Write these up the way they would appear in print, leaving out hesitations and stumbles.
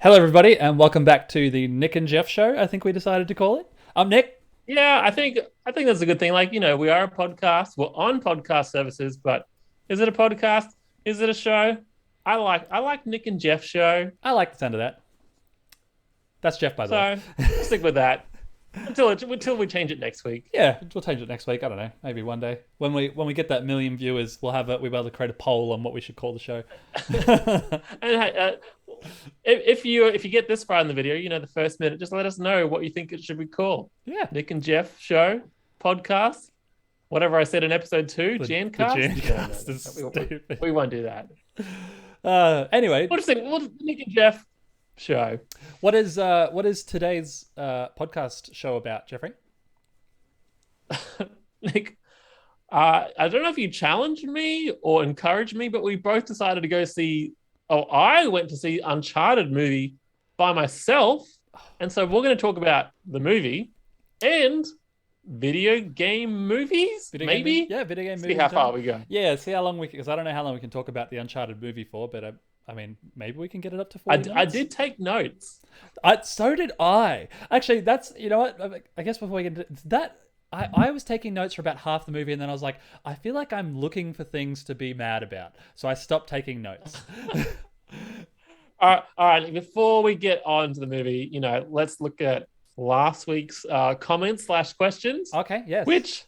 Hello, everybody, and welcome back to the Nick and Jeff show. I think we decided to call it. I'm Nick. Yeah, I think that's a good thing. We are a podcast. We're on podcast services, but is it a podcast? Is it a show? I like Nick and Jeff show. I like the sound of that. That's Jeff, by the way. So we'll stick with that until we change it next week. Yeah, we'll change it next week. I don't know, maybe one day when we get that million viewers, we'll be able to create a poll on what we should call the show. And hey, if you get this far in the video, the first minute, just let us know what you think it should be called. Yeah, Nick and Jeff show podcast. Whatever I said in episode 2, Jancast. the Jancast is No, stupid. we won't do that. Anyway, We'll just think, Nick and Jeff show. what is today's podcast show about, Jeffrey? Nick, I don't know if you challenged me or encouraged me, but we both decided to go see. Oh, I went to see Uncharted movie by myself, and so we're going to talk about the movie and video game movies. Maybe, Yeah, video game see movies. how far we go. Yeah, see how long because I don't know how long we can talk about the Uncharted movie for, but I mean, maybe we can get it up to 40 I minutes. did take notes. So did I. Actually, that's you know what. I guess before we get into that, I was taking notes for about half the movie, and then I was like, I feel like I'm looking for things to be mad about, so I stopped taking notes. All right. Before we get on to the movie, let's look at last week's comments / questions. Okay, yes. Which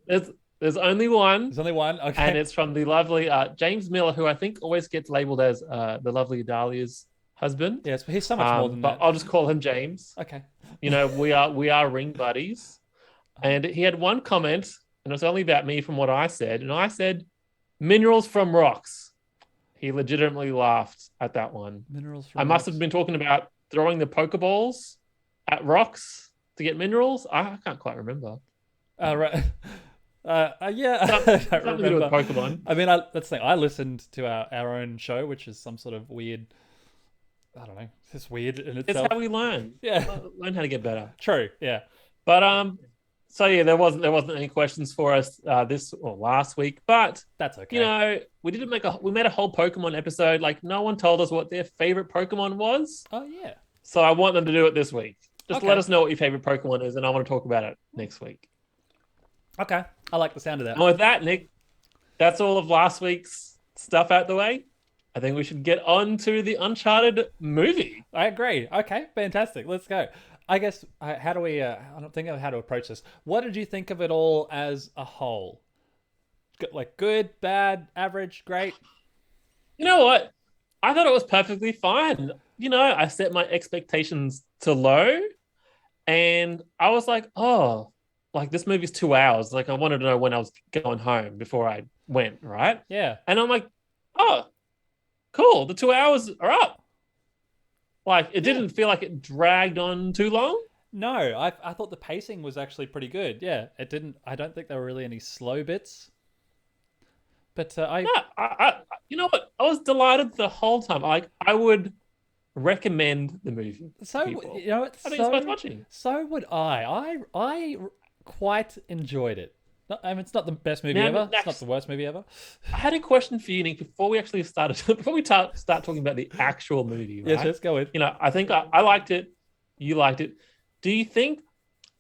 there's only one. There's only one. Okay, And it's from the lovely James Miller, who I think always gets labeled as the lovely Dahlia's husband. yes, but he's so much more than But that. I'll just call him James. Okay. We are ring buddies. And he had one comment, and it was only about me from what I said. And I said, minerals from rocks. He legitimately laughed at that one. Minerals from I must rocks. have been talking about throwing the Pokeballs at rocks to get minerals. I can't quite remember. Right. Yeah, I don't Something to do with remember. Pokemon. I mean, that's the thing. I listened to our own show, which is some sort of weird. I don't know. It's just weird in It's itself. how we learn. Yeah. Learn how to get better. True. Yeah. But so yeah, there wasn't any questions for us this or last week. But That's okay. we made a whole Pokemon episode. Like no one told us what their favorite Pokemon was. Oh yeah. So I want them to do it this week. Just Okay. let us know what your favorite Pokemon is, and I want to talk about it next week. Okay. I like the sound of that. And with that, Nick, that's all of last week's stuff out the way. I think we should get on to the Uncharted movie. I agree. Okay, fantastic. Let's go. I guess how do we? I don't think of how to approach this. What did you think of it all as a whole? Like good, bad, average, great. You know what? I thought it was perfectly fine. I set my expectations to low, and I was like, oh, like this movie's 2 hours. Like I wanted to know when I was going home before I went, right? Yeah. And I'm like, oh, cool. The 2 hours are up. Like it Yeah. didn't feel like it dragged on too long. No, I thought the pacing was actually pretty good. Yeah, it didn't. I don't think there were really any slow bits. But I Yeah, you know what? I was delighted the whole time. Like I would recommend the movie to so people. you know it's I think it's worth so watching. so would I quite enjoyed it. I mean, it's not the best movie Now, ever. It's not next, the worst movie ever. I had a question for you, Nick, before we actually started. Before we start talking about the actual movie, Yes, right? let's go with. I think I liked it. You liked it. Do you think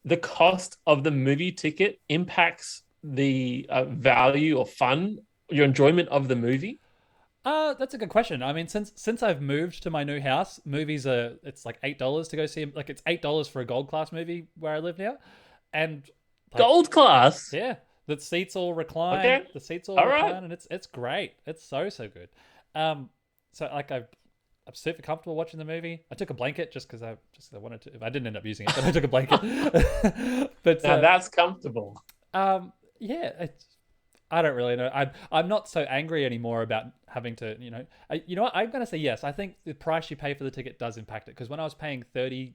the cost of the movie ticket impacts the value or fun, your enjoyment of the movie? That's a good question. I mean, since I've moved to my new house, movies it's like $8 to go see. Like it's $8 for a gold class movie where I live now, and like Gold class. yeah, the seats all recline. Okay. The seats all All recline, right. and it's great. It's so good. So like I'm super comfortable watching the movie. I took a blanket just because I wanted to. I didn't end up using it, but I took a blanket. But Now that's comfortable. yeah, I don't really know. I'm not so angry anymore about having to, you know what? I'm gonna say yes. I think the price you pay for the ticket does impact it because when I was paying $30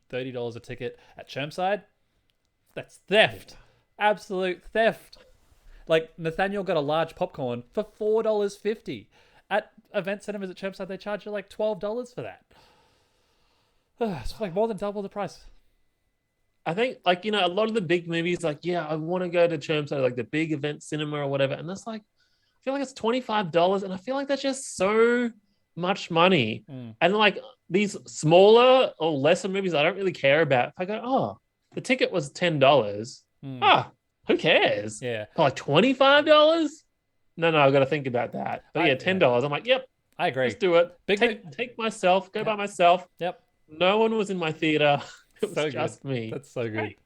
a ticket at Chermside, that's theft, absolute theft. Like Nathaniel got a large popcorn for $4.50. At event cinemas at Chermside, they charge you like $12 for that. It's like more than double the price. I think, like, a lot of the big movies, like, yeah, I want to go to Chermside, like the big event cinema or whatever. And that's like, I feel like it's $25. And I feel like that's just so much money. Mm. And like these smaller or lesser movies I don't really care about. If I go, oh, the ticket was $10. Mm. Ah, who cares? Yeah. But like $25? No, I've got to think about that. But yeah, Yeah. $10. I'm like, yep, I agree. let's do it. Big. Take myself, go Yep. by myself. Yep. No one was in my theater. It was So good. just me. That's so good. Great.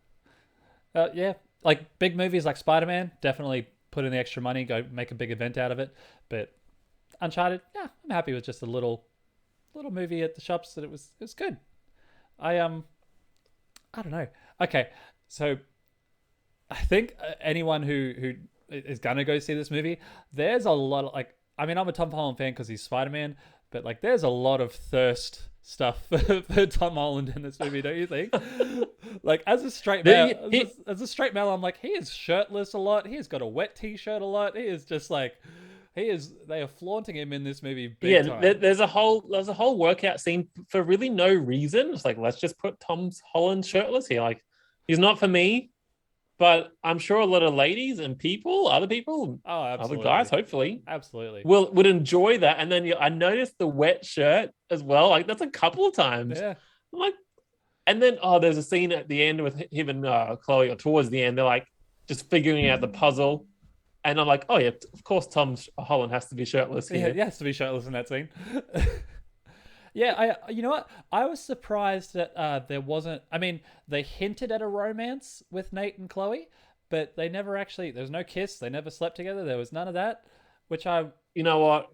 Yeah, like big movies like Spider-Man, definitely put in the extra money, go make a big event out of it. But Uncharted, yeah, I'm happy with just a little movie at the shops that it was good. I don't know. Okay, so I think anyone who is gonna go see this movie, there's a lot of like. I mean, I'm a Tom Holland fan because he's Spider-Man, but like, there's a lot of thirst stuff for Tom Holland in this movie, don't you think? Like, as a straight male, as a straight male, I'm like, he is shirtless a lot. He has got a wet t-shirt a lot. He is just like, he is. They are flaunting him in this movie big time. There's a whole workout scene for really no reason. It's like, let's just put Tom Holland shirtless here. Like, he's not for me, but I'm sure a lot of ladies and other people, Oh, other absolutely, guys, hopefully, absolutely. would enjoy that. And then I noticed the wet shirt as well. Like, that's a couple of times. Yeah, I'm like, and then there's a scene at the end with him and Chloe, or towards the end, they're like just figuring out the puzzle. And I'm like, oh yeah, of course Tom Holland has to be shirtless yeah, here. he has to be shirtless in that scene. Yeah, you know what? I was surprised that there wasn't. I mean, they hinted at a romance with Nate and Chloe, but they never actually. There was no kiss. They never slept together. There was none of that, which I. You know what?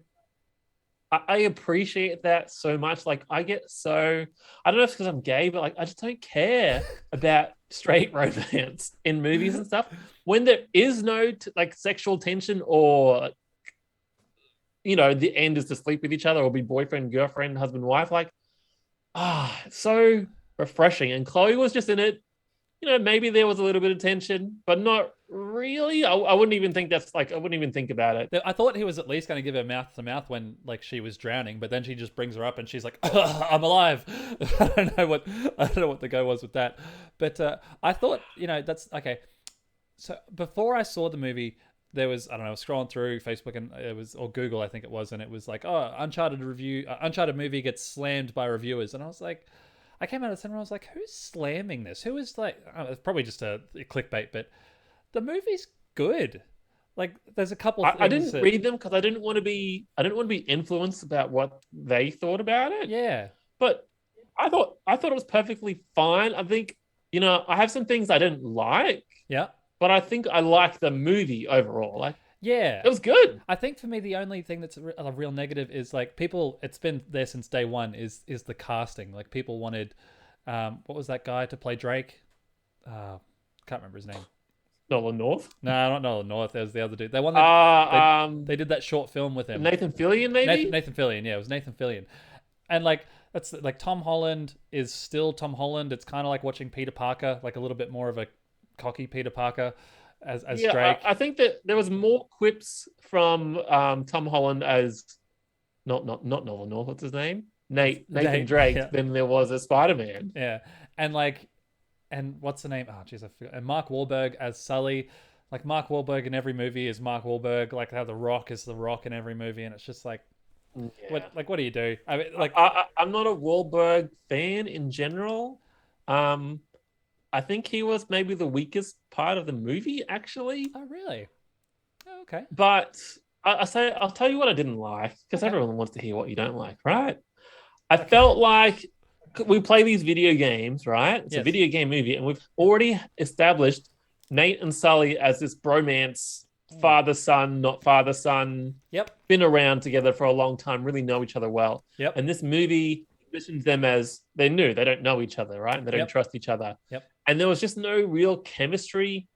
I appreciate that so much. Like, I get so, I don't know if it's because I'm gay, but like, I just don't care about straight romance in movies and stuff. When there is no like sexual tension, or, the end is to sleep with each other or be boyfriend, girlfriend, husband, wife, like, it's so refreshing. And Chloe was just in it. Maybe there was a little bit of tension, but not really. I wouldn't even think I wouldn't even think about it. I thought he was at least going to give her mouth to mouth when like she was drowning, but then she just brings her up and she's like, "I'm alive." I don't know what the go was with that, but I thought that's okay. So before I saw the movie, there was, I don't know, I was scrolling through Facebook and it was, or Google, I think it was, and it was like, oh, Uncharted movie gets slammed by reviewers, and I was like. I came out of the cinema and I was like, who's slamming this? Who is like, it's probably just a clickbait, but the movie's good. Like, there's a couple I didn't read them because I didn't want to be influenced about what they thought about it. Yeah. But I thought it was perfectly fine. I think, I have some things I didn't like. Yeah. But I think I liked the movie overall. Like, yeah, it was good. I think for me, the only thing that's a real negative is like people. It's been there since day one. Is the casting? Like people wanted, what was that guy to play Drake? Can't remember his name. Nolan North? No, not Nolan North. There's the other dude. They did that short film with him. Nathan Fillion, maybe. Nathan Fillion. Yeah, it was Nathan Fillion. And like that's like Tom Holland is still Tom Holland. It's kind of like watching Peter Parker, like a little bit more of a cocky Peter Parker. As Drake. I think that there was more quips from Tom Holland as not Nolan North, what's his name? Nathan Drake, yeah. Than there was as Spider-Man. Yeah. And what's the name? Oh jeez, I forgot. And Mark Wahlberg as Sully. Like Mark Wahlberg in every movie is Mark Wahlberg, like how The Rock is The Rock in every movie, and it's just like what do you do? I mean, like I'm not a Wahlberg fan in general. I think he was maybe the weakest part of the movie, actually. Oh, really? Oh, okay. But I'll tell you what I didn't like, because everyone wants to hear what you don't like, right? I felt like we play these video games, right? It's a video game movie, and we've already established Nate and Sully as this bromance, father-son, not father-son. Yep. Been around together for a long time, really know each other well. Yep. And this movie positions them as they don't know each other, right? And they don't trust each other. Yep. And there was just no real chemistry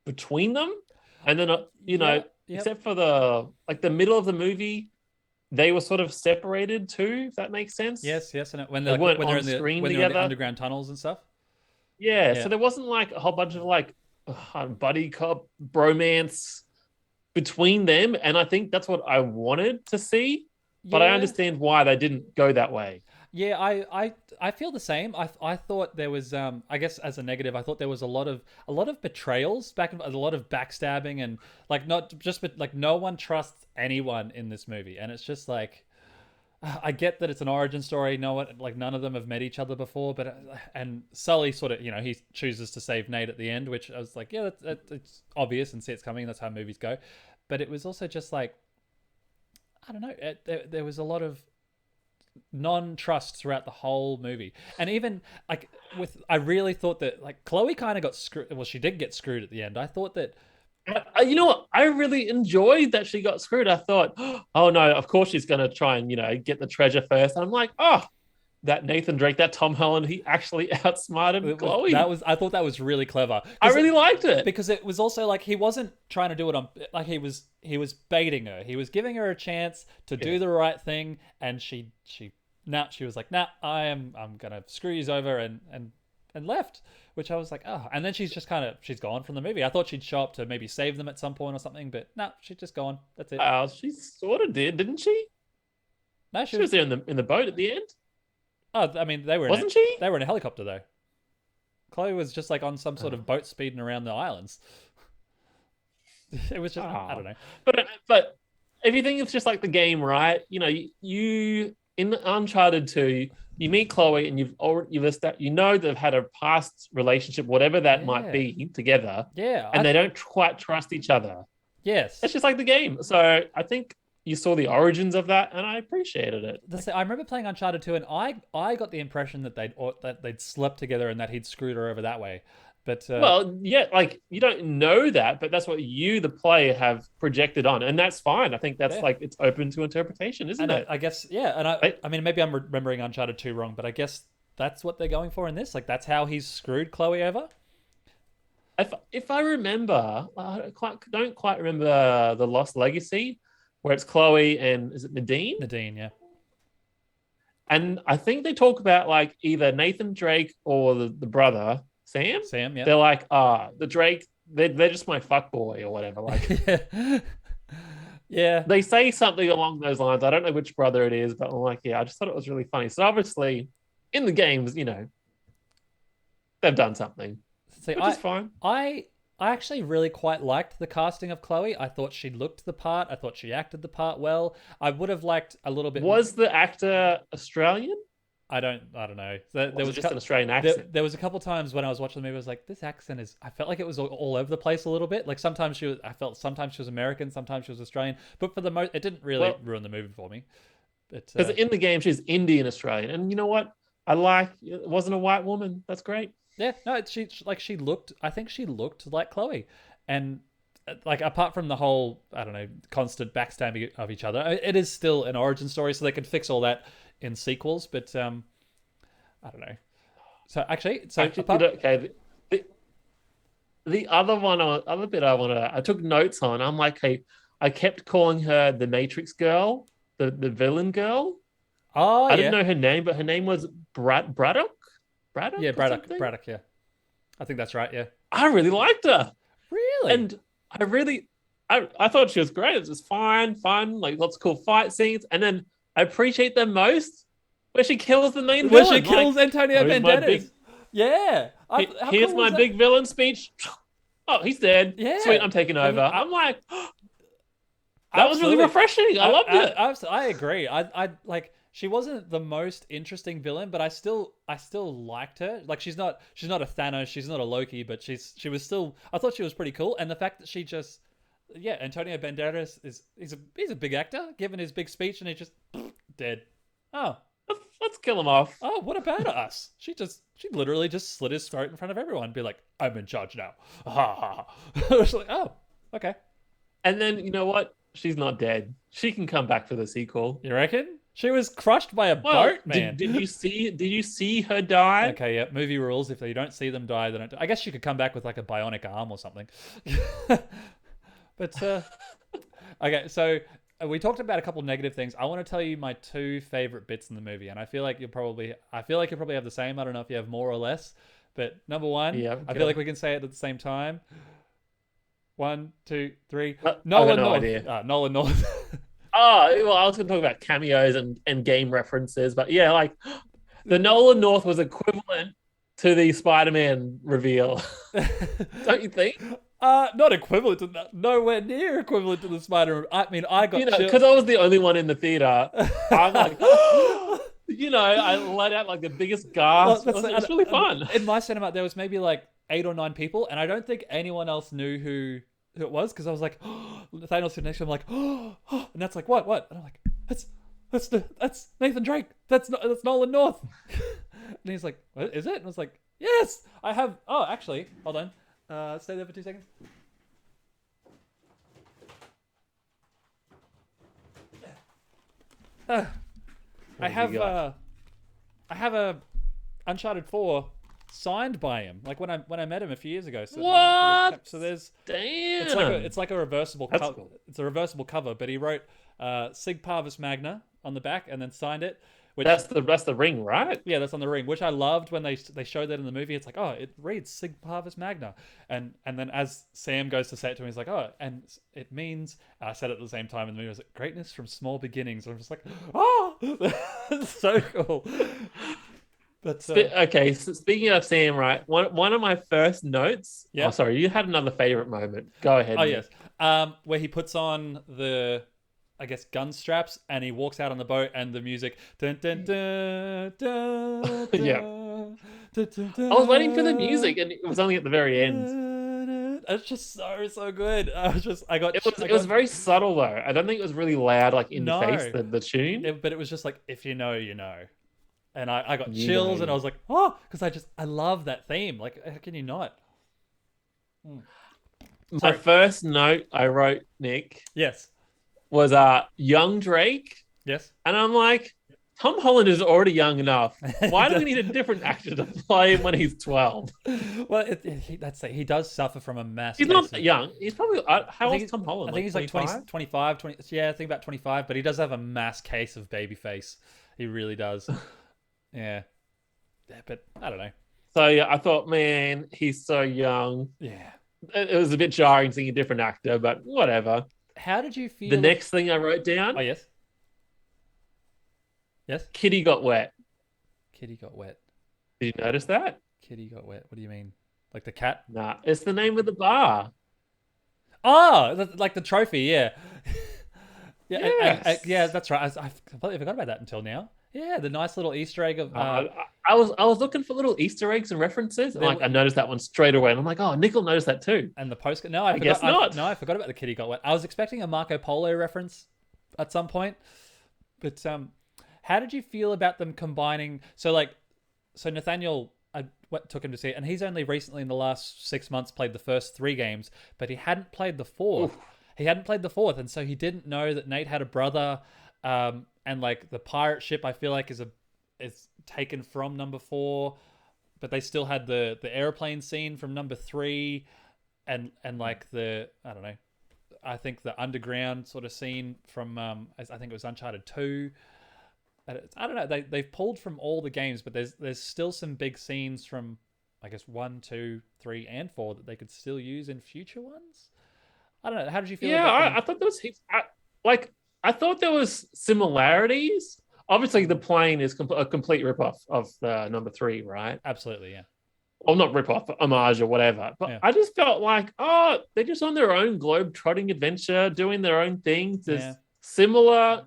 between them. And then, except for the middle of the movie, they were sort of separated too, if that makes sense. Yes. And when they're in the underground tunnels and stuff. Yeah. So there wasn't like a whole bunch of like buddy cop bromance between them. And I think that's what I wanted to see. But I understand why they didn't go that way. Yeah, I feel the same. I thought there was I guess as a negative, I thought there was a lot of betrayals, a lot of backstabbing, and like not just but like no one trusts anyone in this movie, and it's just like I get that it's an origin story. No one, like none of them have met each other before, but and Sully sort of, he chooses to save Nate at the end, which I was like, yeah, it's obvious and see it's coming. That's how movies go. But it was also just like, I don't know. There was a lot of non-trust throughout the whole movie, and even like I really thought that like Chloe kind of got screwed. Well, she did get screwed at the end. I thought that. You know what? I really enjoyed that she got screwed. I thought, oh no, of course she's going to try and, get the treasure first. And I'm like, oh, that Nathan Drake, that Tom Holland, he actually outsmarted Chloe. I thought that was really clever. I really liked it. Because it was also like he wasn't trying to do it on, like he was baiting her. He was giving her a chance to do the right thing, and she was like, nah, I'm gonna screw you over and left, which I was like, oh. And then she's gone from the movie. I thought she'd show up to maybe save them at some point or something, but no, she's just gone. That's it. She sort of did, didn't she? No, she was there in the boat at the end. Oh, I mean, they were in a helicopter though. Chloe was just like on some sort of boat speeding around the islands. It was just I don't know. But if you think it's just like the game, right? You in Uncharted 2, you meet Chloe and you know they've had a past relationship, whatever that might be, together. Yeah. And they don't quite trust each other. Yes. It's just like the game. So I think you saw the origins of that, and I appreciated it. I remember playing Uncharted 2, and I got the impression that they'd slept together and that he'd screwed her over that way. But well, yeah, like you don't know that, but that's what you, the player, have projected on, and that's fine. I think that's like it's open to interpretation, isn't it? I guess, yeah. And I mean, maybe I'm remembering Uncharted 2 wrong, but I guess that's what they're going for in this. Like that's how he's screwed Chloe over. If I remember, I don't quite remember the Lost Legacy, where it's Chloe and is it Nadine? Nadine, yeah. And I think they talk about like either Nathan Drake or the brother. Sam, yeah. They're like, the Drake, they're just my fuckboy or whatever. Like, yeah. They say something along those lines. I don't know which brother it is, but I'm like, yeah, I just thought it was really funny. So obviously, in the games, they've done something, which is fine. I actually really quite liked the casting of Chloe. I thought she looked the part. I thought she acted the part well. I would have liked a little bit. Was the actor Australian? I don't know. There was just an Australian accent. There was a couple times when I was watching the movie, I was like, this accent is. I felt like it was all over the place a little bit. Like sometimes she was American, sometimes she was Australian. But for the most, it didn't really ruin the movie for me. Because in the game she's Indian Australian, and you know what? It wasn't a white woman. That's great. Yeah, no, she looked. I think she looked like Chloe, and like apart from the whole, I don't know, constant backstabbing of each other, it is still an origin story, so they can fix all that in sequels, but I don't know. So actually, okay. The other bit I took notes on. I'm like, hey, I kept calling her the Matrix girl, the villain girl. Oh, I didn't know her name, but her name was Braddock. Braddock. Yeah, Braddock. Yeah, I think that's right. Yeah, I really liked her. Really, and I thought she was great. It was fun, like lots of cool fight scenes, and then I appreciate them most where she kills the main villain. Where she kills Antonio Banderas. Yeah. Here's my big villain speech. Oh, he's dead. Yeah. Sweet, I'm taking over. I'm like, that was really refreshing. I loved it. I agree. I like, she wasn't the most interesting villain, but I still liked her. Like she's not a Thanos, she's not a Loki, but she was still, I thought she was pretty cool. And the fact that she just, Antonio Banderas he's a big actor, given his big speech, and he's just dead. Oh, let's kill him off. Oh, what about us? She literally just slit his throat in front of everyone and be like, I'm in charge now. Ha ha. I was like, oh, okay. And then you know what? She's not dead. She can come back for the sequel. You reckon? She was crushed by a boat, man. Did you see her die? Okay, yeah. Movie rules. If you don't see them die, they don't. I guess she could come back with like a bionic arm or something. But okay, so we talked about a couple negative things. I want to tell you my two favorite bits in the movie, and I feel like you'll probably have the same. I don't know if you have more or less, but number one, I feel like we can say it at the same time. 1, 2, 3. Nolan North. Nolan North. Oh, well, I was going to talk about cameos and game references, but yeah, like the Nolan North was equivalent to the Spider-Man reveal. Don't you think? Not equivalent to that. Nowhere near equivalent to the Spider. I mean, I got Because I was the only one in the theater. I'm like, I let out like the biggest gasp. It's really fun. In my cinema, there was maybe like 8 or 9 people, and I don't think anyone else knew who it was because I was like, Nathaniel stood next to him, like, and that's like, what? And I'm like, that's Nathan Drake. That's Nolan North. And he's like, what is it? And I was like, yes, I have. Oh, actually, hold on. Stay there for 2 seconds. I have a Uncharted 4 signed by him. Like when I met him a few years ago. So, what? So there's damn. It's like a reversible cover. Cool. It's a reversible cover, but he wrote Sig Parvis Magna on the back and then signed it. Which, that's the ring, right? Yeah, that's on the ring, which I loved when they showed that in the movie. It's like, oh, it reads Sig Parvis Magna, and then as Sam goes to say it to him, he's like, oh, and it means. I said it at the same time in the movie. I was like, greatness from small beginnings. And I'm just like, oh, that's so cool. But okay, so speaking of Sam, right? One of my first notes. Yeah. Oh, sorry, you had another favorite moment. Go ahead. Oh Nick. Yes. Where he puts on the, I guess, gun straps, and he walks out on the boat, and the music. Dun, dun, dun, dun, dun, yeah. Dun, dun, dun, I was waiting for the music, and it was only at the very end. It's just so good. It was very subtle though. I don't think it was really loud, like in the face. The tune, but it was just like, if you know, you know. And I got chills, and I was like, oh, because I love that theme. Like, how can you not? My first note I wrote, Nick. Yes. Was young Drake. Yes. And I'm like, Tom Holland is already young enough. Why do we need a different actor to play him when he's 12? Well, he does suffer from a massive. He's not that young. He's probably how old is Tom Holland? I think he's like 20, 25, 20. Yeah, I think about 25. But he does have a mass case of baby face. He really does. Yeah, but I don't know. So yeah, I thought, man, he's so young. Yeah, it was a bit jarring seeing a different actor, but whatever. How did you feel? The next thing I wrote down. Oh yes. Yes. Kitty got wet. Kitty got wet. Did you notice that? Kitty got wet. What do you mean? Like the cat? Nah, it's the name of the bar. Oh, like the trophy. Yeah. Yeah. Yes. Yeah, that's right. I completely forgot about that until now. Yeah, the nice little Easter egg of. I was looking for little Easter eggs and references, and I noticed that one straight away, and I'm like, oh, Nick will notice that too. And the postcard. No, I guess not. I forgot about the kitty got wet. I was expecting a Marco Polo reference at some point, but how did you feel about them combining? So Nathaniel, I took him to see it, and he's only recently in the last 6 months played the first 3 games, but he hadn't played the 4th. Oof. He hadn't played the 4th, and so he didn't know that Nate had a brother. And like the pirate ship, I feel like is taken from number 4, but they still had the airplane scene from number 3, and like I don't know, I think the underground sort of scene from I think it was Uncharted 2. I don't know. They've pulled from all the games, but there's still some big scenes from I guess 1, 2, 3, and 4 that they could still use in future ones. I don't know. How did you feel? Yeah, I thought there was I thought there was similarities. Obviously, the plane is a complete ripoff of the number 3, right? Absolutely, yeah. Well, not ripoff, homage or whatever. But yeah. I just felt like, they're just on their own globe-trotting adventure, doing their own things. There's similar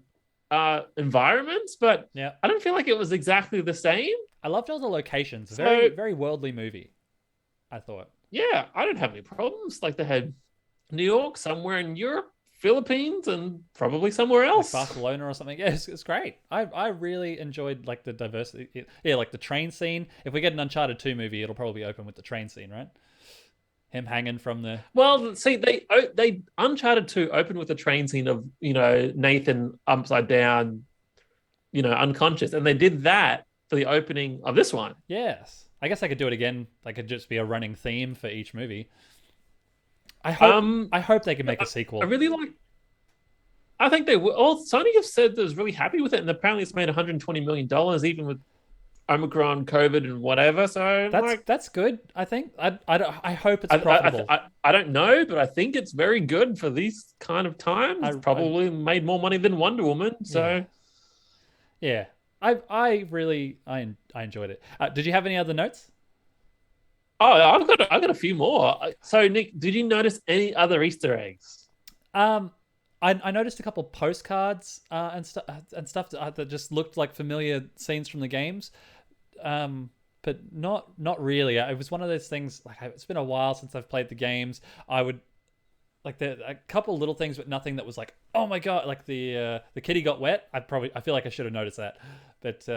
environments, but I don't feel like it was exactly the same. I loved all the locations. Very, very worldly movie, I thought. Yeah, I didn't have any problems. Like they had New York, somewhere in Europe, Philippines, and probably somewhere else, like Barcelona or something. Yeah, it's great. I really enjoyed like the diversity. Yeah, like the train scene. If we get an Uncharted 2 movie, it'll probably open with the train scene, right? Him hanging from the. Well, see, they Uncharted 2 opened with a train scene of Nathan upside down, unconscious, and they did that for the opening of this one. Yes, I guess I could do it again. That could just be a running theme for each movie. I hope they can make a sequel. I really like. I think they will. Well, Sony have said they're really happy with it, and apparently it's made $120 million, even with Omicron, COVID, and whatever. So that's good. I think. I hope it's profitable. I don't know, but I think it's very good for these kind of times. It's probably made more money than Wonder Woman. So, yeah. I really enjoyed it. Did you have any other notes? I've got a few more. So, Nick, did you notice any other Easter eggs? Um, I noticed a couple postcards and stuff that just looked like familiar scenes from the games. But not really. It was one of those things. Like it's been a while since I've played the games. I would like a couple little things, but nothing that was like, oh my god, like the kitty got wet. I feel like I should have noticed that, but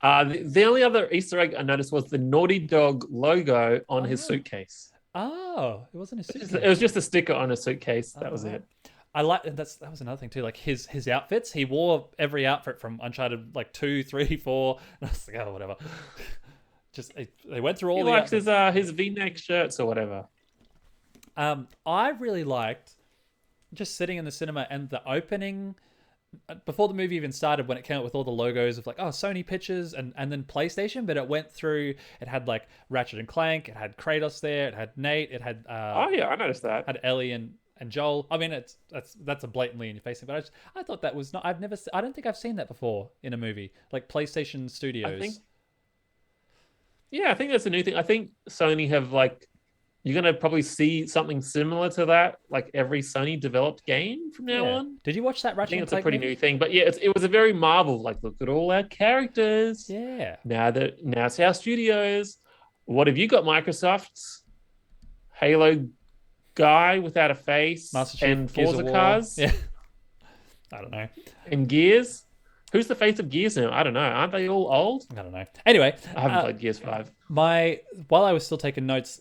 The only other Easter egg I noticed was the Naughty Dog logo on his oh suitcase. it wasn't a It was suitcase. just a sticker on a suitcase. That Oh was right. it. I like that was another thing too. Like his outfits, he wore every outfit from Uncharted like 2, 3, 4. And I was like, oh whatever. Just they went through He all the likes outfits. his V-neck shirts or whatever. I really liked just sitting in the cinema and the opening before the movie even started when it came out with all the logos of like Sony pictures and then PlayStation, but it went through. It had like Ratchet and Clank, it had Kratos there, it had Nate, it had Oh yeah, I noticed that. Ellie and Joel. I mean, that's a blatantly in your face thing, but I thought that was not. I don't think I've seen that before in a movie like PlayStation I think Studios. Yeah, I think that's a new thing. I think Sony have like you're gonna probably see something similar to that, like every Sony developed game from now Yeah. on. Did you watch that I Ratchet think and it's a Clank pretty new movie? thing. But yeah, it was a very Marvel, like, look at all our characters. Yeah. Now it's our studios. What have you got, Microsoft's Halo guy without a face Master Chief, and Gears of Forza War. cars Yeah. I don't know. and Gears? Who's the face of Gears now? I don't know. Aren't they all old? I don't know. Anyway, I haven't played Gears 5. while I was still taking notes,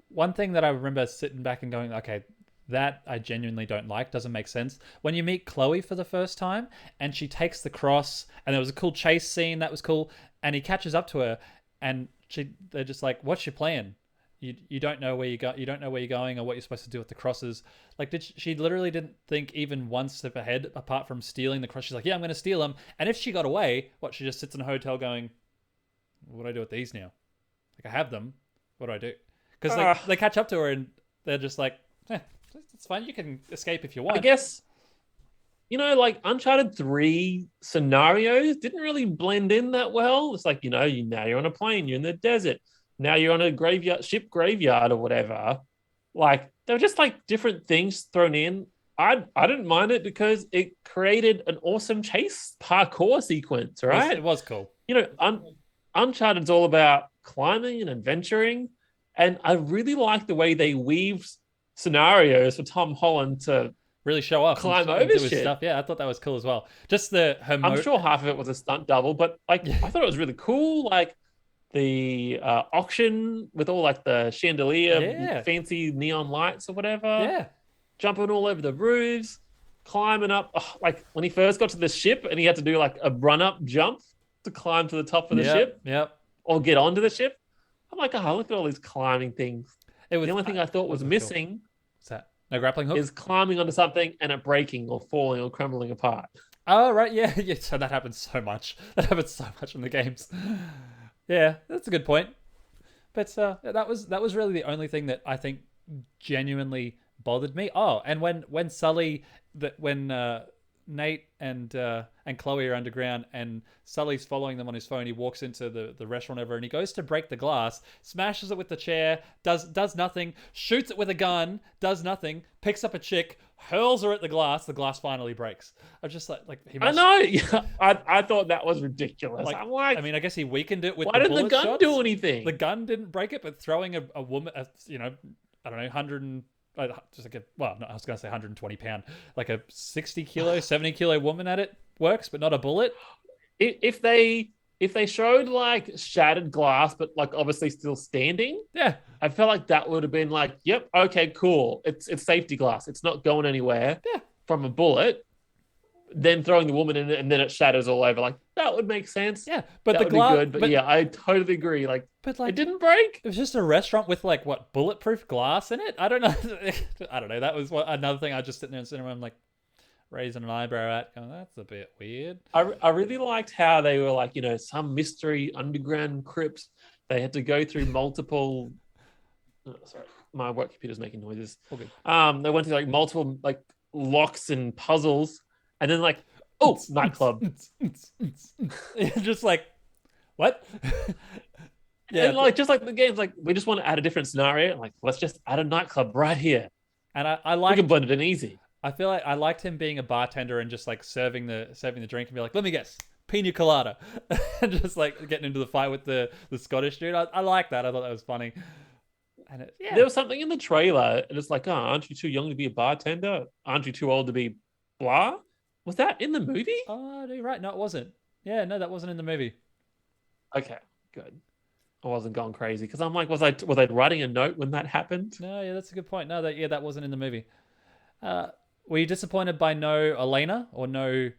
one thing that I remember sitting back and going, okay, that I genuinely don't like, doesn't make sense. When you meet Chloe for the first time and she takes the cross and there was a cool chase scene, that was cool, and he catches up to her and they're just like, what's your plan? You don't know where you don't know where you're going or what you're supposed to do with the crosses. Like she literally didn't think even one step ahead apart from stealing the cross. She's like, yeah, I'm going to steal them. And if she got away, she just sits in a hotel going, what do I do with these now? Like I have them. What do I do? Because like they catch up to her and they're just like, it's fine. You can escape if you want. I guess, like Uncharted 3 scenarios didn't really blend in that well. It's like, now you're on a plane, you're in the desert. Now you're on a ship graveyard or whatever. Like, they were just like different things thrown in. I didn't mind it because it created an awesome chase parkour sequence, right? It was cool. Uncharted's all about climbing and adventuring. And I really like the way they weaved scenarios for Tom Holland to really show off climb and over do his shit. stuff. Yeah, I thought that was cool as well. Just I'm sure half of it was a stunt double, but like I thought it was really cool. Like the auction with all like the chandelier, fancy neon lights or whatever. Yeah, jumping all over the roofs, climbing up. Like when he first got to the ship and he had to do like a run-up jump to climb to the top of the ship. Yep. Or get onto the ship. I'm like, look at all these climbing things. The only thing I thought was missing cool. What's that? No grappling hook? Is climbing onto something and it breaking or falling or crumbling apart. Oh, right. Yeah. So that happens so much. That happens so much in the games. Yeah, that's a good point. But that was really the only thing that I think genuinely bothered me. Oh, and when Sully, when Nate and Chloe are underground and Sully's following them on his phone, he walks into the restaurant ever and he goes to break the glass, smashes it with the chair, does nothing, shoots it with a gun, does nothing, picks up a chick, hurls her at the glass finally breaks. I was just like he must, I know. Yeah, I thought that was ridiculous. I'm like, I mean, I guess he weakened it with why didn't the gun shots. do anything? The gun didn't break it, but throwing a woman, I don't know, 100 and just like I was gonna say 120 pound, like a 60 kilo, 70 kilo woman at it works, but not a bullet. If they showed like shattered glass, but like obviously still standing, yeah, I felt like that would have been like, yep, okay, cool. It's safety glass. It's not going anywhere. Yeah, from a bullet. Then throwing the woman in it and then it shatters all over. Like that would make sense. Yeah, but that the would glass, be good. But yeah, I totally agree. Like, it didn't break. It was just a restaurant with like bulletproof glass in it. I don't know. I don't know. That was another thing. I just sitting there in the cinema. I'm like raising an eyebrow at, going, that's a bit weird. I really liked how they were like, some mystery underground crypt. They had to go through multiple. Sorry, my work computer's making noises. Okay. They went through like multiple like locks and puzzles. And then like, nightclub. Just like, what? Yeah, And like just like the game's like, we just want to add a different scenario. Like, let's just add a nightclub right here. and I We can liked. blend it in easy. I feel like I liked him being a bartender and just like serving the drink and be like, let me guess, pina colada, and just like getting into the fight with the Scottish dude. I like that. I thought that was funny. And yeah, There was something in the trailer, and it's like, oh, aren't you too young to be a bartender? Aren't you too old to be blah? Was that in the movie? oh, you're right. No, it wasn't. Yeah, no, that wasn't in the movie. Okay, good. I wasn't going crazy because I'm like, was I writing a note when that happened? No, yeah, that's a good point. No, that wasn't in the movie. Uh, were you disappointed by no Elena or no?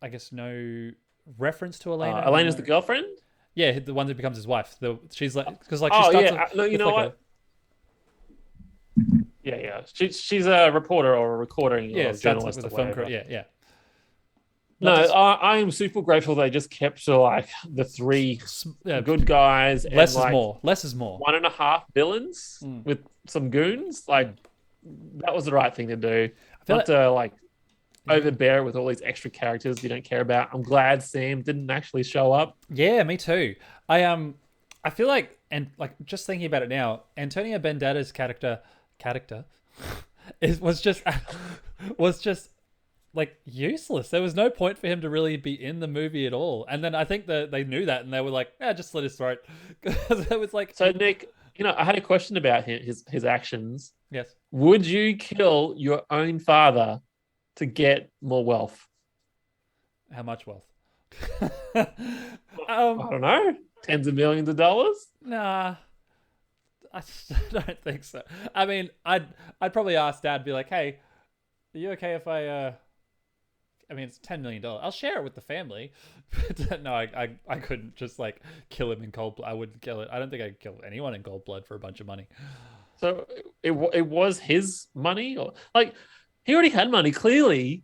I guess no reference to Elena. Elena's No. the girlfriend. Yeah, the one that becomes his wife. She's like because like she Oh starts yeah, no, you with know like what? Yeah. She's a reporter or a recording yeah or starts journalist with or a film whatever. crew. Yeah. No, Not just I am super grateful they just kept to like the three yeah, good guys and less is like more. Less is more. 1.5 villains Mm. with some goons. Like Mm. that was the right thing to do. I feel Not to like overbear it with all these extra characters you don't care about. I'm glad Sam didn't actually show up. Yeah, me too. I feel like and like just thinking about it now, Antonio Banderas' character was just was just like useless. There was no point for him to really be in the movie at all. And then I think that they knew that and they were like, "Yeah, just slit his throat." Because it was like, So Nick, I had a question about his actions. yes, Would you kill your own father to get more wealth? how much wealth? I don't know, tens of millions of dollars. Nah, I just don't think so. I mean, I'd probably ask Dad, be like, "Hey, are you okay if I mean, it's $10 million. I'll share it with the family." But no, I couldn't just like kill him in cold blood. I wouldn't kill it. I don't think I'd kill anyone in cold blood for a bunch of money. So it was his money, or like he already had money. Clearly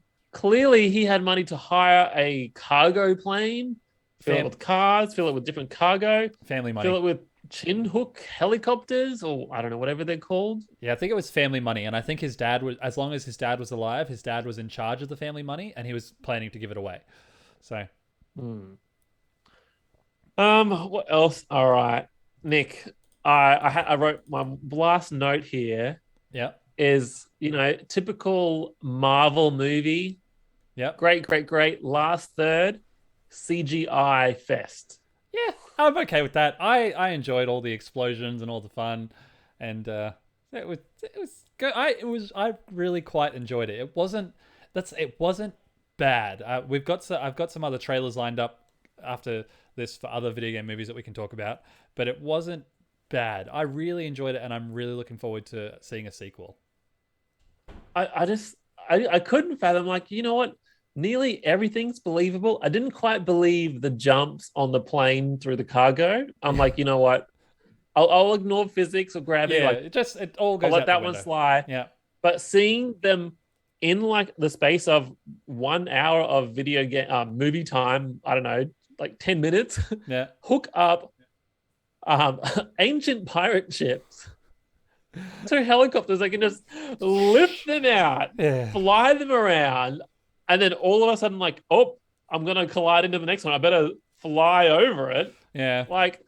he had money to hire a cargo plane, fill it with cars, fill it with different cargo, Family money. fill it with chin hook helicopters, or I don't know, whatever they're called. Yeah, I think it was family money, and I think his dad was, as long as his dad was alive, his dad was in charge of the family money, and he was planning to give it away. So, What else? All right, Nick. I wrote my last note here yeah, is typical Marvel movie. yeah, Great. Last third, CGI fest. yeah. I'm okay with that. I enjoyed all the explosions and all the fun, and it was good. I really quite enjoyed it. It wasn't bad. I've got some other trailers lined up after this for other video game movies that we can talk about, but it wasn't bad. I really enjoyed it, and I'm really looking forward to seeing a sequel. I couldn't fathom, like, you know what? Nearly everything's believable. I didn't quite believe the jumps on the plane through the cargo. I'm like, you know what? I'll ignore physics or gravity. Yeah, Like, it all goes I'll let out that the one window. slide. Yeah, But seeing them in like the space of 1 hour of video game movie time, I don't know, like 10 minutes, yeah. hook up ancient pirate ships to helicopters. They can just lift them out, Yeah. fly them around, and then all of a sudden, like, oh, I'm gonna collide into the next one. I better fly over it. Yeah. Like,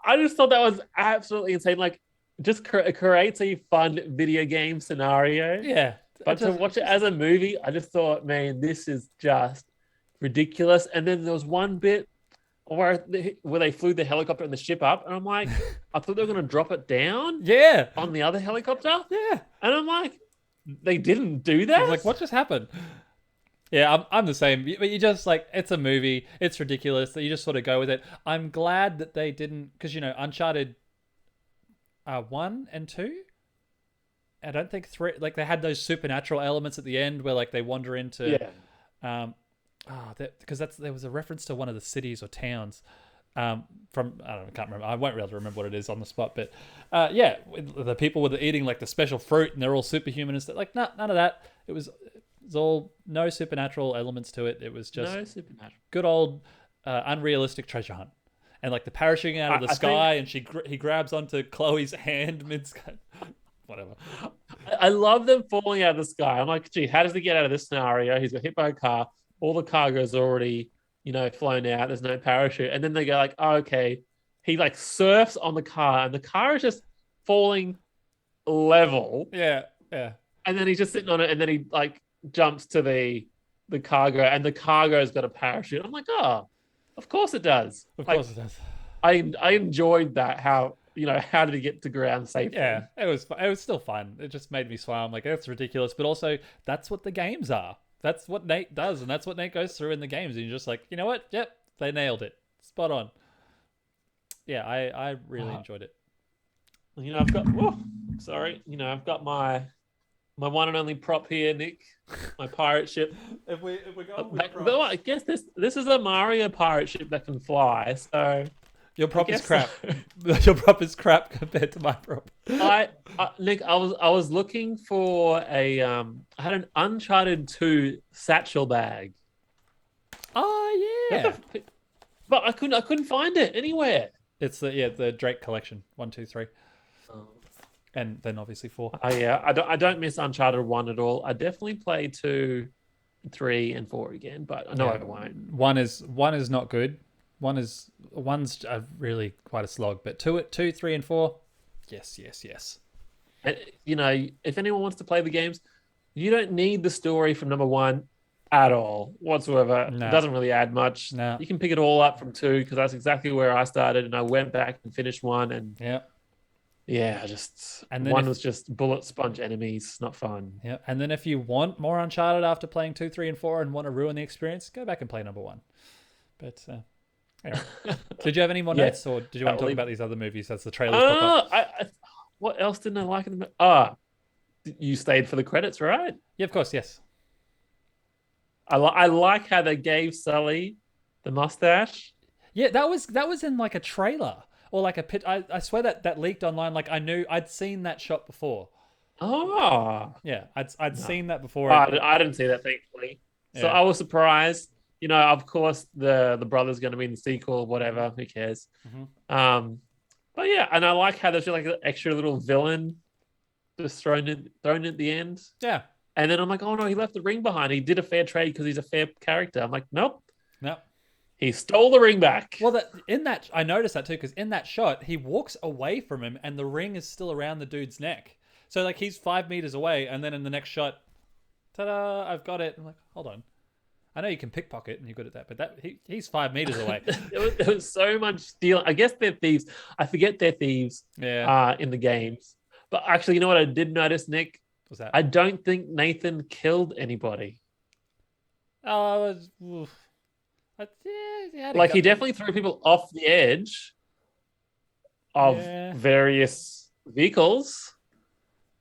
I just thought that was absolutely insane. Like, just creates a fun video game scenario. Yeah. But to watch it as a movie, I just thought, man, this is just ridiculous. And then there was one bit where they flew the helicopter and the ship up, and I'm like, I thought they were going to drop it down Yeah. on the other helicopter. Yeah. And I'm like, they didn't do that? I was like, what just happened? Yeah, I'm the same. But you just like, it's a movie. It's ridiculous that you just sort of go with it. I'm glad that they didn't, because Uncharted 1 and 2. I don't think 3. Like they had those supernatural elements at the end where like they wander into, because there was a reference to one of the cities or towns, from I don't know, I can't remember. I won't be able to remember what it is on the spot. But yeah, the people were eating like the special fruit and they're all superhuman and stuff. Like none of that. It was all no supernatural elements to it. It was just no supernatural. good old unrealistic treasure hunt. And like the parachuting out of the sky, and he grabs onto Chloe's hand mid sky. Whatever. I love them falling out of the sky. I'm like, gee, how does he get out of this scenario? He's got hit by a car. All the cargo's already, flown out. There's no parachute. And then they go like, oh, okay, he like surfs on the car, and the car is just falling level, Yeah, yeah. and then he's just sitting on it, and then he like jumps to the cargo, and the cargo's got a parachute. I'm like, oh, of course it does. Of Like course it does. I enjoyed that. How did he get to ground safely? Yeah, it was still fun. It just made me smile. I'm like, that's ridiculous, but also that's what the games are. That's what Nate does, and that's what Nate goes through in the games. And you're just like, you know what? Yep, they nailed it. Spot on. Yeah, I really enjoyed it. I've got. Oh, sorry. I've got my one and only prop here, Nick. My pirate ship. If we go Though I guess this is a Mario pirate ship that can fly. So your prop is crap. So. Your prop is crap compared to my prop. Nick, I was looking for I had an Uncharted 2 satchel bag. Oh yeah. But I couldn't find it anywhere. It's the Drake collection 1, 2, 3. Oh. And then obviously 4. Oh yeah, I don't miss Uncharted 1 at all. I definitely play 2, 3, and 4 again, but I know I won't. 1 is not good. One's really quite a slog, but 2, 3, and 4, yes. And, if anyone wants to play the games, you don't need the story from number 1 at all whatsoever. No. It doesn't really add much. No. You can pick it all up from 2 because that's exactly where I started, and I went back and finished 1, and and 1 was just bullet sponge enemies, not fun. Yeah, and then if you want more Uncharted after playing 2, 3, and 4 and want to ruin the experience, go back and play number 1. But anyway. Did you have any more notes, or did you want to talk about these other movies as the trailers pop up? What else didn't I like in the you stayed for the credits, right? Yeah, of course, yes. I like how they gave Sully the mustache. Yeah, that was in like a trailer or like a pit. I swear that leaked online. Like I'd seen that shot before. Oh, yeah, I'd seen that before. I didn't see that, thankfully. So I was surprised. Of course, the brother's going to be in the sequel, whatever. Who cares? Mm-hmm. But yeah, and I like how there's like an extra little villain just thrown at the end. Yeah. And then I'm like, oh no, he left the ring behind. He did a fair trade because he's a fair character. I'm like, nope. He stole the ring back. Well, I noticed that too, because in that shot, he walks away from him and the ring is still around the dude's neck. So like he's 5 meters away, and then in the next shot, ta-da, I've got it. I'm like, hold on. I know you can pickpocket and you're good at that, but he's 5 meters away. There was so much stealing. I guess they're thieves. I forget they're thieves in the games. But actually, you know what I did notice, Nick? What's that? I don't think Nathan killed anybody. Oh, he definitely threw people off the edge of various vehicles,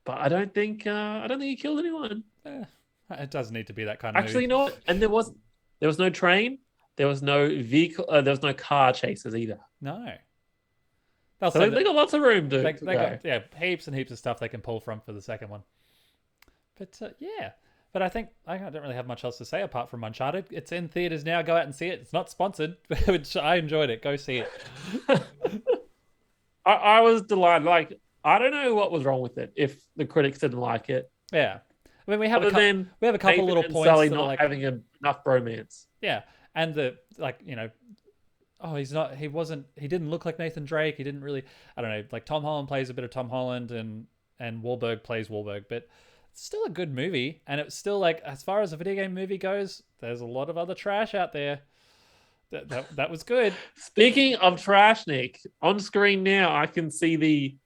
but I don't think he killed anyone. It does need to be that kind of Actually, movie. you know what? And there was no train, there was no vehicle, there was no car chases either. No. So they got lots of room to they go. Got heaps and heaps of stuff they can pull from for the second one. But but I think I don't really have much else to say apart from Uncharted. It's in theaters now. Go out and see it. It's not sponsored, which I enjoyed it. Go see it. I was delighted. Like, I don't know what was wrong with it if the critics didn't like it. Yeah, I mean we have a couple Nathan little and points. Sully that not like, having enough bromance. Yeah, and the he didn't look like Nathan Drake. He didn't really. I don't know. Like Tom Holland plays a bit of Tom Holland, and Wahlberg plays Wahlberg, but it's still a good movie. And it's still like, as far as a video game movie goes, there's a lot of other trash out there. That was good. Speaking of trash, Nick, on screen now I can see the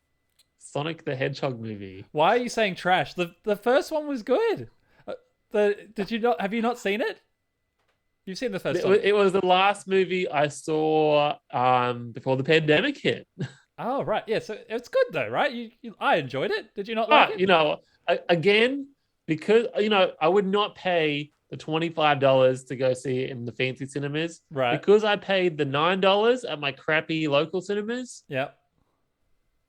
Sonic the Hedgehog movie. Why are you saying trash? The first one was good. Have you not seen it? You've seen the first one. It was the last movie I saw before the pandemic hit. Oh, right. Yeah, so it's good though, right? I enjoyed it. Did you not like it? Again, because, I would not pay the $25 to go see it in the fancy cinemas. Right. Because I paid the $9 at my crappy local cinemas. Yep.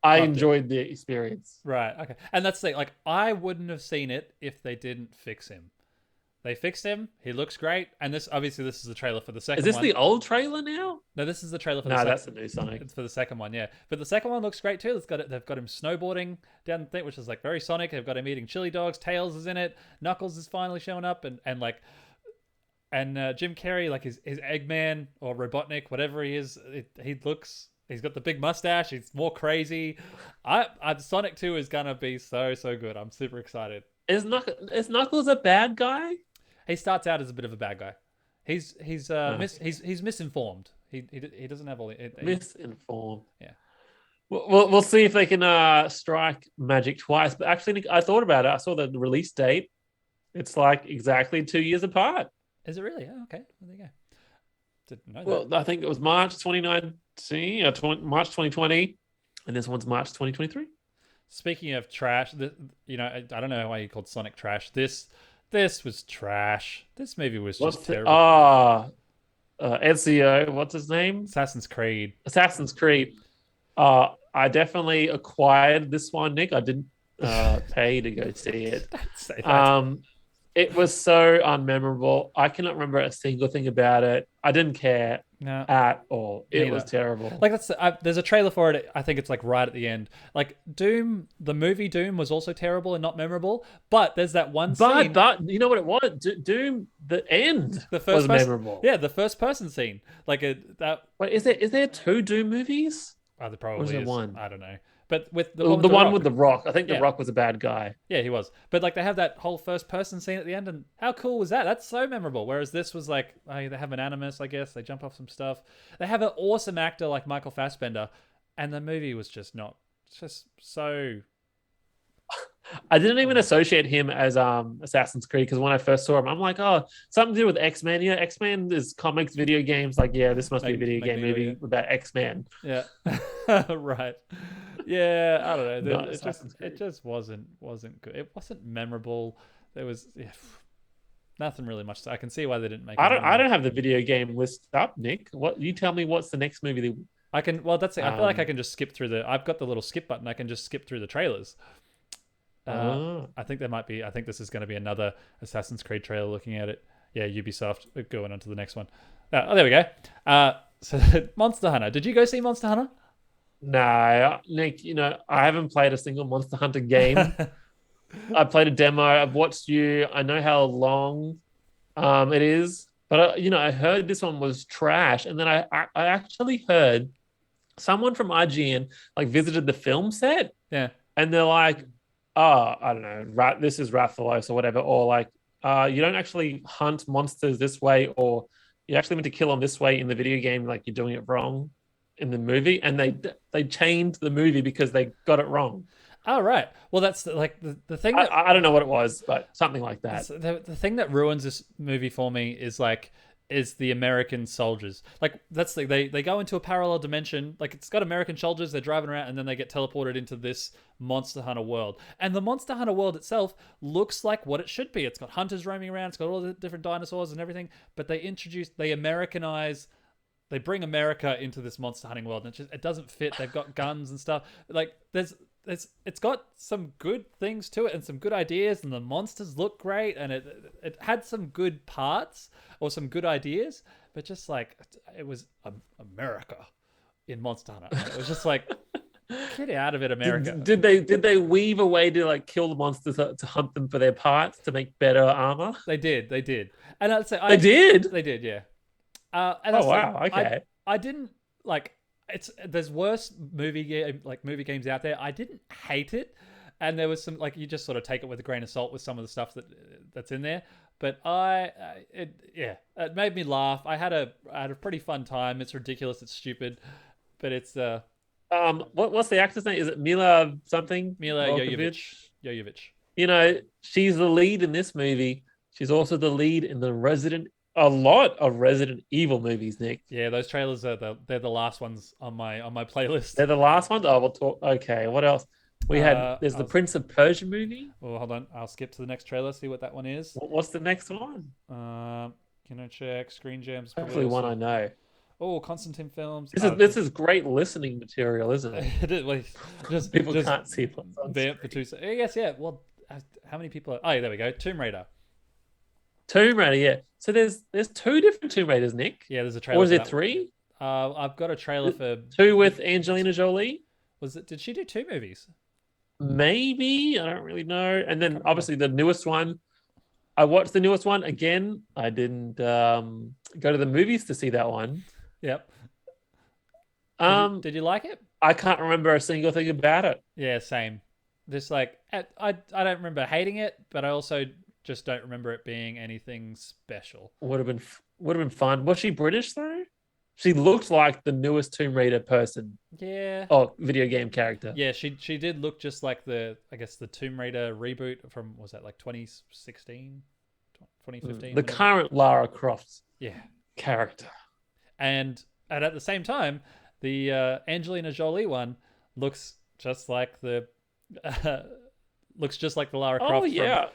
I enjoyed the experience. Right. Okay. And that's the thing. Like, I wouldn't have seen it if they didn't fix him. They fixed him. He looks great. And this is the trailer for the second one. Is this the old trailer now? No, this is the trailer for the second one. No, that's the new Sonic. It's for the second one, yeah. But the second one looks great too. They've got him snowboarding down the thing, which is like very Sonic. They've got him eating chili dogs. Tails is in it. Knuckles is finally showing up, and Jim Carrey, like his Eggman or Robotnik, whatever he is, he looks He's got the big mustache. He's more crazy. Sonic 2 is gonna be so good. I'm super excited. Is Knuckles a bad guy? He starts out as a bit of a bad guy. Okay. He's misinformed. He doesn't have all Misinformed. yeah. We'll see if they can strike magic twice. But actually, Nick, I thought about it. I saw the release date. It's like exactly 2 years apart. Is it really? Oh, okay. Well, there you go. Didn't know Well, I think it was March 2019 or March 2020, and this one's March 2023. Speaking of trash, I don't know why you called Sonic trash. This was trash. This movie was just terrible. Ezio, what's his name? Assassin's Creed. Assassin's Creed. I definitely acquired this one, Nick. I didn't pay to go see it. Don't say that. It was so unmemorable. I cannot remember a single thing about it. I didn't care at all. It was terrible. Like there's a trailer for it. I think it's like right at the end. Like Doom, the movie Doom was also terrible and not memorable. But there's that one scene. But you know what it was? Doom. The end. The first was memorable. Yeah, the first person scene. Like that. Wait, is there two Doom movies? There probably is. One? I don't know. But with the one with the Rock, I think the Rock was a bad guy. Yeah, he was. But like they have that whole first person scene at the end, and how cool was that? That's so memorable. Whereas this was like, they have an animus, I guess. They jump off some stuff. They have an awesome actor like Michael Fassbender, and the movie was just so. I didn't even associate him as Assassin's Creed because when I first saw him, I'm like, oh, something to do with X-Men. Yeah, X-Men is comics, video games. Like, yeah, this must be a video game movie about X-Men. Yeah, right. Yeah, I don't know. It just wasn't good. It wasn't memorable. There was nothing really much. I can see why they didn't make. I don't have the video game list up, Nick. What you tell me? What's the next movie? I can. Well, that's it. I feel like I can just skip through I've got the little skip button. I can just skip through the trailers. I think there might be. I think this is going to be another Assassin's Creed trailer. Looking at it, yeah, Ubisoft going on to the next one. Oh, there we go. So Monster Hunter. Did you go see Monster Hunter? No, Nick. I haven't played a single Monster Hunter game. I played a demo. I've watched you. I know how long it is, but I heard this one was trash, and then I actually heard someone from IGN visited the film set. Yeah, and they're like, oh, I don't know, this is Rathalos or whatever, or you don't actually hunt monsters this way, or you actually meant to kill them this way in the video game, you're doing it wrong in the movie, and they changed the movie because they got it wrong. Oh, right. Well, that's the thing that I don't know what it was, but something like that. The thing that ruins this movie for me is the American soldiers. They go into a parallel dimension. It's got American soldiers, they're driving around, and then they get teleported into this Monster Hunter world. And the Monster Hunter world itself looks like what it should be. It's got hunters roaming around, it's got all the different dinosaurs and everything, but they Americanize, they bring America into this monster hunting world, and it doesn't fit. They've got guns and stuff. It's got some good things to it and some good ideas, and the monsters look great, and it had some good parts or some good ideas, but just it was America in Monster Hunter. And it was just get out of it, America. Did they weave a way to kill the monsters to hunt them for their parts to make better armor? They did, and I'd say they did, yeah. Wow, okay. I didn't there's worse movie games out there. I didn't hate it, and there was some you just sort of take it with a grain of salt with some of the stuff that's in there. But it made me laugh. I had a pretty fun time. It's ridiculous. It's stupid, but it's what's the actor's name? Is it Mila something? Mila Jovovich. She's the lead in this movie. She's also the lead in a lot of Resident Evil movies, Nick. Yeah, those trailers they're the last ones on my playlist. They're the last ones? Oh, we'll talk. Okay, what else? There's the Prince of Persia movie. Oh, hold on. I'll skip to the next trailer, see what that one is. What's the next one? Can I check? Screen Gems. Hopefully one I know. Oh, Constantine Films. This is great listening material, isn't it? It is. Well, just people can't see what's on screen. For 2 seconds. Yes, yeah. Well, how many people are... Oh, yeah, there we go. Tomb Raider, yeah. So there's 2 different Tomb Raiders, Nick. Yeah, there's a trailer. Or is there 3? I've got a trailer for 2 with Angelina Jolie. Did she do 2 movies? Maybe, I don't really know. And then obviously the newest one. I watched the newest one again. I didn't go to the movies to see that one. Yep. Um, Did you like it? I can't remember a single thing about it. Yeah, same. Just like I don't remember hating it, but I also just don't remember it being anything special. Would have been fun. Was she British though? She looked like the newest Tomb Raider person. Yeah. Oh, video game character. Yeah, she did look just like the, I guess, the Tomb Raider reboot from, was that like 2016, 2015, The whatever. current Lara Croft Yeah. character. And at the same time, the Angelina Jolie one looks just like the uh, looks just like the Lara Oh Croft yeah.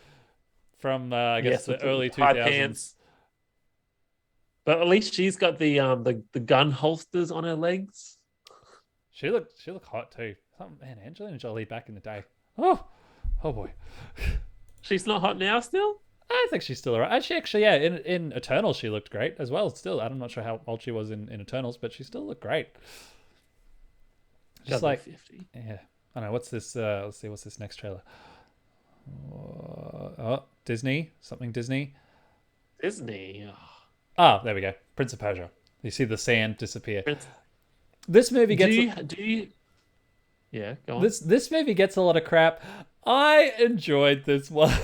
from I guess Yes, the with early the high 2000s. pants. But at least she's got the gun holsters on her legs. She looked hot too. Oh, man, Angelina Jolie back in the day. Oh boy. She's not hot now still? I think she's still alright. Actually, yeah, in Eternals she looked great as well. Still, I'm not sure how old she was in Eternals, but she still looked great. Just like 50. yeah, I know. What's this? Let's see. What's this next trailer? Disney. Something Disney. Disney. Ah, there we go. Prince of Persia. You see the sand disappear. Prince- This movie gets do you Yeah, go on. this movie gets a lot of crap. I enjoyed this one.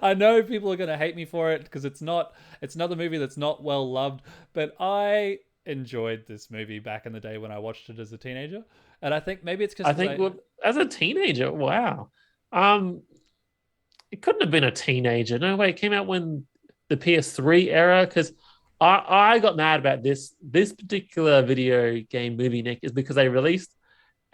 I know people are going to hate me for it because it's another movie that's not well loved, but I enjoyed this movie back in the day when I watched it as a teenager. And I think maybe it's because I think well, as a teenager, wow. It couldn't have been a teenager. No way. It came out when the PS3 era, because I got mad about this particular video game movie, Nick, is because they released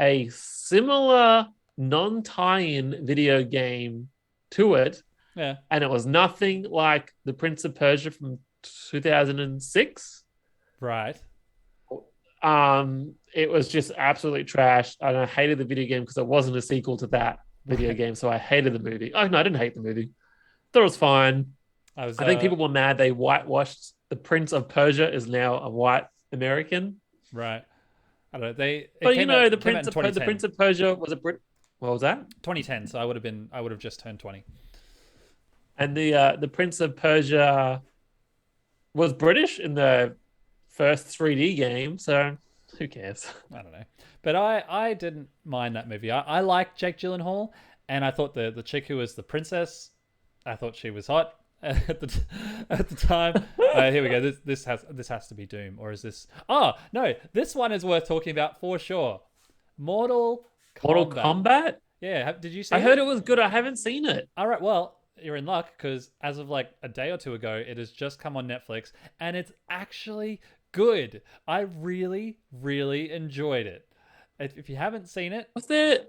a similar non-tie-in video game to it, yeah. and it was nothing like the Prince of Persia from 2006. Right. It was just absolutely trash, and I hated the video game because it wasn't a sequel to that video game, so I hated the movie. Oh no, I didn't hate the movie. Thought it was fine. I think people were mad they whitewashed the Prince of Persia is now a white American. Right. I don't know. The Prince of Persia was a Brit. What was that? 2010. So I would have just turned 20. And the Prince of Persia was British in the first 3D game, so who cares? I don't know. But I didn't mind that movie. I like Jake Gyllenhaal, and I thought the chick who was the princess, I thought she was hot at the time. Here we go. This has to be Doom, or is this? Oh no, this one is worth talking about for sure. Mortal Kombat. Yeah, did you see? I heard it was good. I haven't seen it. All right, well, you're in luck because as of like a day or two ago, it has just come on Netflix, and it's actually good. I really, really enjoyed it. If you haven't seen it, Was there?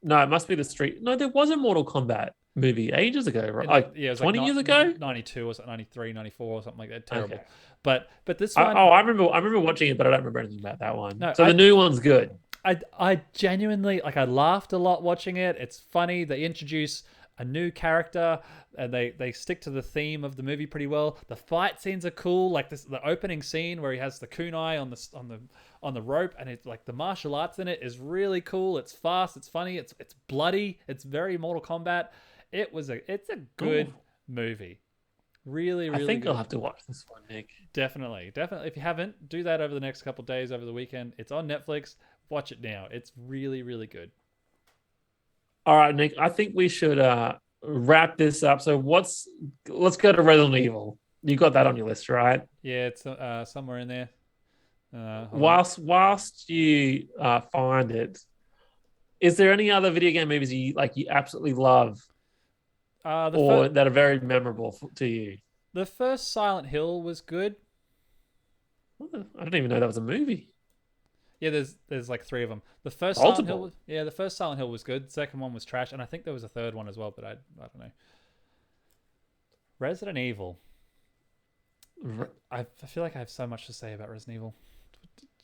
No, it must be the street. No, there was a Mortal Kombat movie ages ago, right? Like yeah, it was 20 like years ago? 92 or 93, 94 or something like that. Terrible. Okay. But this one, I remember watching it, but I don't remember anything about that one. No, so the new one's good. I genuinely I laughed a lot watching it. It's funny. They introduce a new character and they stick to the theme of the movie pretty well. The fight scenes are cool. Like the opening scene where he has the kunai on the rope, and it's like the martial arts in it is really cool. It's fast, it's funny, it's bloody, it's very Mortal Kombat. It's a good movie. Really, really I think good. I'll have to watch this one, Nick. Definitely. If you haven't, do that over the next couple of days, over the weekend. It's on Netflix. Watch it now. It's really, really good. All right, Nick. I think we should wrap this up. So let's go to Resident Evil. You got that on your list, right? Yeah, it's somewhere in there. Whilst you find it, is there any other video game movies you absolutely love, that are very memorable to you? The first Silent Hill was good. I didn't even know that was a movie. Yeah, there's like 3 of them. The first Multiple. Silent Hill was good. The second one was trash, and I think there was a third one as well, but I don't know. Resident Evil. I feel like I have so much to say about Resident Evil.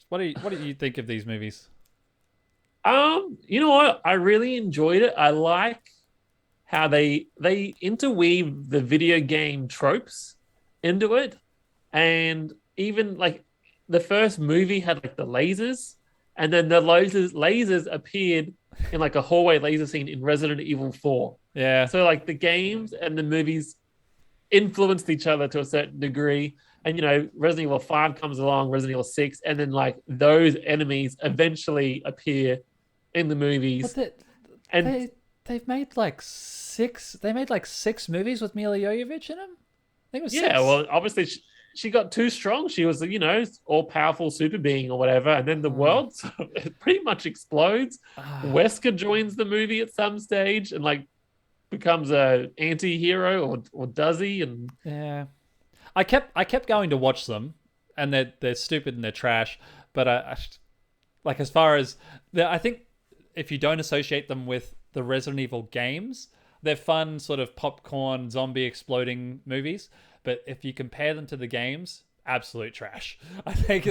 What do you think of these movies? You know what? I really enjoyed it. I like how they interweave the video game tropes into it, and even like the first movie had like the lasers, and then the lasers appeared in like a hallway laser scene in Resident Evil 4. Yeah. So like the games and the movies influenced each other to a certain degree, And Resident Evil 5 comes along, Resident Evil 6, and then like those enemies eventually appear in the But movies. they, And they they've made like six. They made like six movies with Mila Jovovich in them. I think it was yeah, six. well, obviously she got too strong. She was, all powerful super being or whatever. And then the Uh, world pretty much explodes. ah, Wesker joins the movie at some stage and like becomes a anti-hero, or does he? And yeah. I kept going to watch them, and they're stupid and they're trash. But like as far as I think if you don't associate them with the Resident Evil games, they're fun sort of popcorn zombie exploding movies. But if you compare them to the games, absolute trash. I think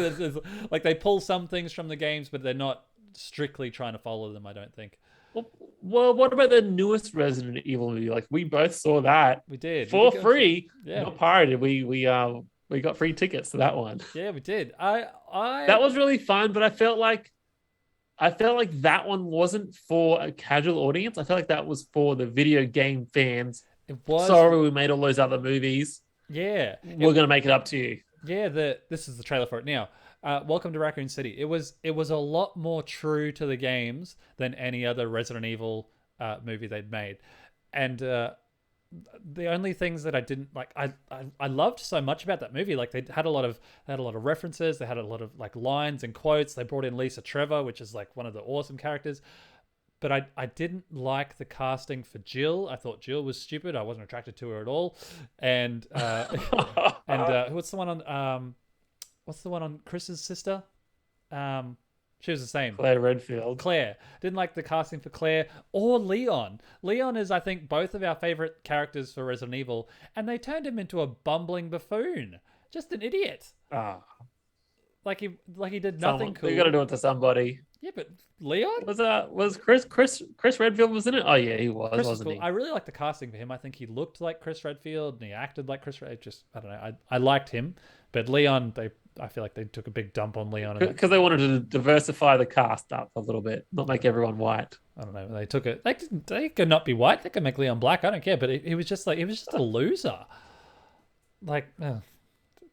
like they pull some things from the games, but they're not strictly trying to follow them. I don't think well, what about the newest Resident Evil movie? Like we both saw that we did. We for did go free, yeah, not pirated. We got free tickets to that one. yeah, we did. That was really fun, but I felt like that one wasn't for a casual audience. I felt like that was for the video game fans. it was Sorry, we made all those other movies. yeah. We're gonna make it up to you. Yeah, this is the trailer for it now. Welcome to Raccoon City. It was a lot more true to the games than any other Resident Evil movie they'd made, and the only things that I didn't like, I loved so much about that movie. Like they had a lot of references. They had a lot of like lines and quotes. They brought in Lisa Trevor, which is like one of the awesome characters. But I didn't like the casting for Jill. I thought Jill was stupid. I wasn't attracted to her at all. And what's the one on Chris's sister? She was the same. Claire Redfield. Claire. Didn't like the casting for Claire or Leon. Leon is, I think, both of our favorite characters for Resident Evil, and they turned him into a bumbling buffoon. Just an idiot. Ah, Like he did nothing cool. You got to do it to somebody. Yeah, but Leon? Was Chris Redfield was in it? Oh yeah, he was, Chris was wasn't cool. he? I really like the casting for him. I think he looked like Chris Redfield and he acted like Chris Redfield. Just I don't know. I liked him, but Leon, I feel like they took a big dump on Leon. Because they wanted to diversify the cast up a little bit, not make everyone white. I don't know. They took it. They could not be white. They could make Leon black. I don't care. But he was just a loser. Like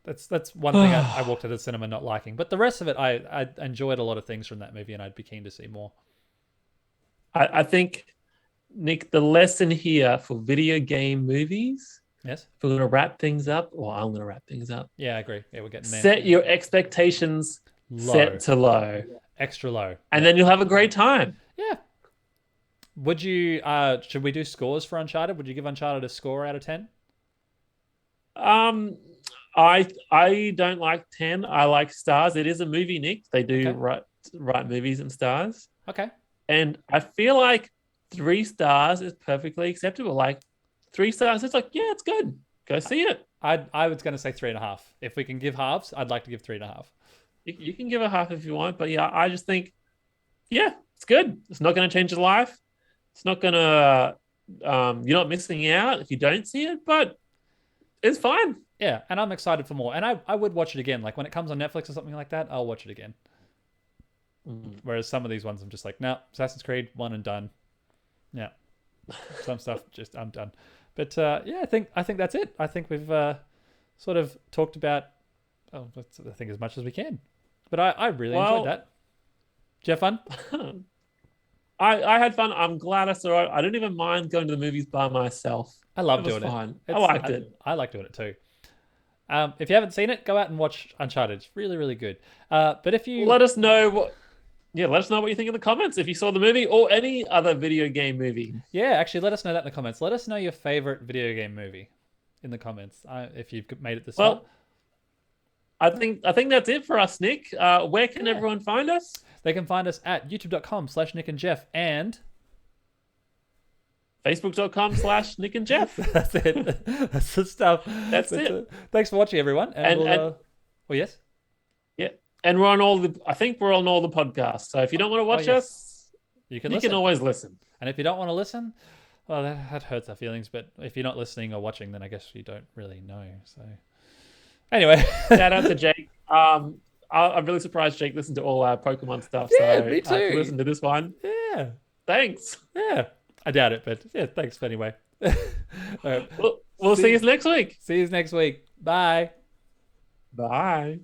that's one thing I walked to the cinema not liking. But the rest of it, I enjoyed a lot of things from that movie, and I'd be keen to see more. I think, Nick, the lesson here for video game movies, Yes. if we're going to wrap things up, or I'm going to wrap things up, Yeah, I agree. Yeah, we're getting there. set your expectations Low. set to low, Extra low. and then you'll have a great time. Yeah. Would you? Should we do scores for Uncharted? Would you give Uncharted a score out of 10? I don't like 10. I like stars. It is a movie, Nick. They do Okay. write movies and stars. Okay. And I feel like 3 stars is perfectly acceptable. Like 3 stars, it's like, yeah, it's good. Go see it. I was going to say 3.5. If we can give halves, I'd like to give 3.5. You can give a half if you want, but yeah, I just think, yeah, it's good. It's not going to change your life. It's not going to, you're not missing out if you don't see it, but it's fine. Yeah, and I'm excited for more. And I would watch it again. Like when it comes on Netflix or something like that, I'll watch it again. Whereas some of these ones, I'm just like, no, Assassin's Creed, one and done. Yeah, some stuff just I'm done. But yeah, I think that's it. I think we've sort of talked about, I think as much as we can. But I really enjoyed that. Did you have fun? I had fun. I'm glad I saw it. I didn't even mind going to the movies by myself. I love It was doing fine. it. I liked it. I like doing it too. If you haven't seen it, go out and watch Uncharted. It's really, really good. But if you Let us know what you think in the comments if you saw the movie or any other video game movie. yeah, actually, let us know that in the comments. Let us know your favorite video game movie in the comments. If you've made it this far. I think that's it for us, Nick. Where can everyone find us? They can find us at youtube.com/Nick&Jeff and Facebook.com/Nick&Jeff. that's it. That's the stuff. That's it. Thanks for watching, everyone. And well, yes. Yeah. And we're on I think we're on all the podcasts. So if you don't want to watch us, you can always listen. And if you don't want to listen, well, that hurts our feelings. But if you're not listening or watching, then I guess you don't really know. So anyway. Shout out to Jake. I'm really surprised Jake listened to all our Pokemon stuff. Yeah, so me too. Listen to this one. Yeah. Thanks. Yeah. I doubt it, but yeah, thanks anyway. All right. We'll see you next week. See you next week. Bye. Bye.